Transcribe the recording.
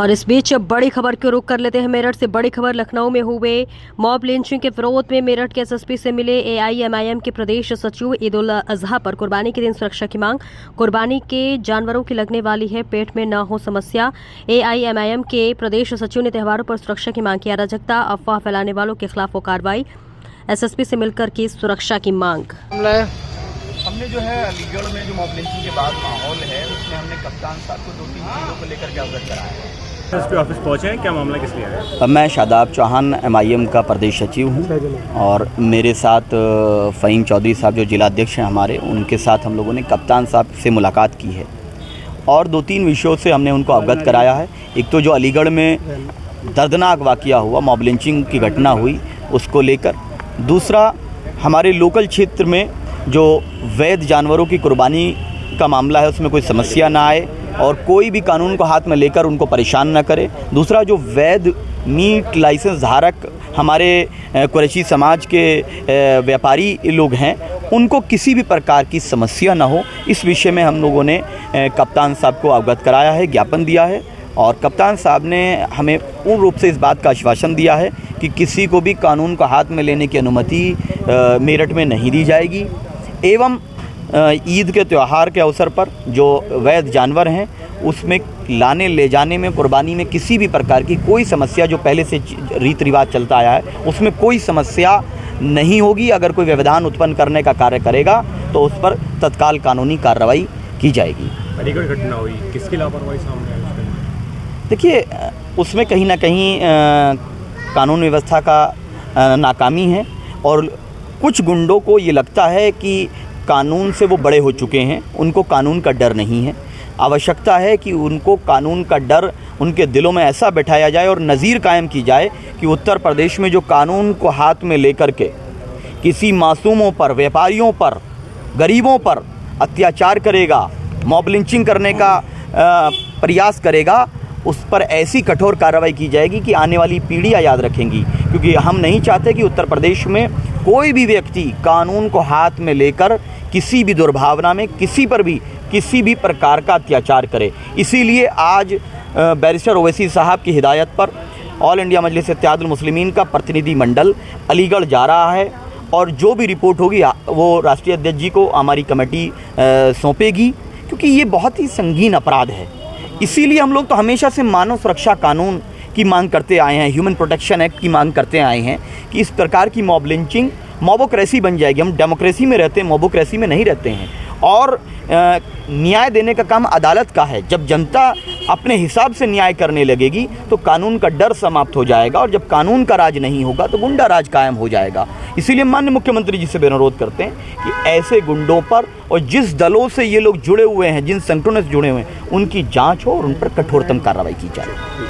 और इस बीच बड़ी खबर को रुख कर लेते हैं मेरठ से। बड़ी खबर लखनऊ में हुए मॉब लिंचिंग के विरोध में मेरठ के एसएसपी से मिले एआईएमआईएम के प्रदेश सचिव। ईद उल अजहा पर कुर्बानी के दिन सुरक्षा की मांग। कुर्बानी के जानवरों की लगने वाली है, पेट में न हो समस्या। एआईएमआईएम के प्रदेश सचिव ने त्योहारों पर सुरक्षा की मांग की। अराजकता अफवाह फैलाने वालों के खिलाफ हो कार्रवाई। एसएसपी से मिलकर की सुरक्षा की मांग। हमने जो है अलीगढ़ में जो मॉब लिंचिंग के बाद माहौल है उसमें हमने कप्तान साहब को 2-3 चीज़ों को लेकर के अवगत कराया है। एसपी ऑफिस पहुंचे हैं, क्या मामला किस लिए है? मैं शादाब चौहान एमआईएम का प्रदेश सचिव हूं और मेरे साथ फ़हीम चौधरी साहब जो जिलाध्यक्ष हैं हमारे, उनके साथ हम लोगों ने कप्तान साहब से मुलाकात की है और 2-3 विषयों से हमने उनको अवगत कराया है। एक तो जो अलीगढ़ में दर्दनाक वाक़या हुआ, मॉब लिंचिंग की घटना हुई, उसको लेकर। दूसरा, हमारे लोकल क्षेत्र में जो वैध जानवरों की कुर्बानी का मामला है उसमें कोई समस्या ना आए और कोई भी कानून को हाथ में लेकर उनको परेशान ना करे। दूसरा, जो वैध मीट लाइसेंस धारक हमारे कुरैशी समाज के व्यापारी लोग हैं, उनको किसी भी प्रकार की समस्या ना हो, इस विषय में हम लोगों ने कप्तान साहब को अवगत कराया है, ज्ञापन दिया है। और कप्तान साहब ने हमें पूर्ण रूप से इस बात का आश्वासन दिया है कि किसी को भी कानून को हाथ में लेने की अनुमति मेरठ में नहीं दी जाएगी। एवं ईद के त्यौहार के अवसर पर जो वैध जानवर हैं उसमें लाने ले जाने में, कुर्बानी में किसी भी प्रकार की कोई समस्या, जो पहले से रीति रिवाज चलता आया है उसमें कोई समस्या नहीं होगी। अगर कोई व्यवधान उत्पन्न करने का कार्य करेगा तो उस पर तत्काल कानूनी कार्रवाई की जाएगी। अलीगढ़ घटना हुई, किसकी लापरवाही सामने आई? देखिए, उसमें कहीं ना कहीं कानून व्यवस्था का नाकामी है और कुछ गुंडों को ये लगता है कि कानून से वो बड़े हो चुके हैं, उनको कानून का डर नहीं है। आवश्यकता है कि उनको कानून का डर उनके दिलों में ऐसा बैठाया जाए और नज़ीर कायम की जाए कि उत्तर प्रदेश में जो कानून को हाथ में लेकर के किसी मासूमों पर, व्यापारियों पर, गरीबों पर अत्याचार करेगा, मॉब लिंचिंग करने का प्रयास करेगा, उस पर ऐसी कठोर कार्रवाई की जाएगी कि आने वाली पीढ़ियाँ याद रखेंगी। क्योंकि हम नहीं चाहते कि उत्तर प्रदेश में कोई भी व्यक्ति कानून को हाथ में लेकर किसी भी दुर्भावना में किसी पर भी किसी भी प्रकार का अत्याचार करे। इसीलिए आज बैरिस्टर ओवैसी साहब की हिदायत पर ऑल इंडिया मजलिस इत्तेहादुल मुस्लिमीन का प्रतिनिधि मंडल अलीगढ़ जा रहा है और जो भी रिपोर्ट होगी वो राष्ट्रीय अध्यक्ष जी को हमारी कमेटी सौंपेगी, क्योंकि ये बहुत ही संगीन अपराध है। इसीलिए हम लोग तो हमेशा से मानव सुरक्षा कानून की मांग करते आए हैं, ह्यूमन प्रोटेक्शन एक्ट की मांग करते आए हैं कि इस प्रकार की मॉब लिंचिंग मॉबोक्रेसी बन जाएगी। हम डेमोक्रेसी में रहते हैं, मॉबोक्रेसी में नहीं रहते हैं। और न्याय देने का काम अदालत का है। जब जनता अपने हिसाब से न्याय करने लगेगी तो कानून का डर समाप्त हो जाएगा और जब कानून का राज नहीं होगा तो गुंडा राज कायम हो जाएगा। इसीलिए माननीय मुख्यमंत्री जी से अनुरोध करते हैं कि ऐसे गुंडों पर और जिस दलों से ये लोग जुड़े हुए हैं, जिन संगठनों से जुड़े हुए हैं, उनकी जांच हो और उन पर कठोरतम कार्रवाई की जाए।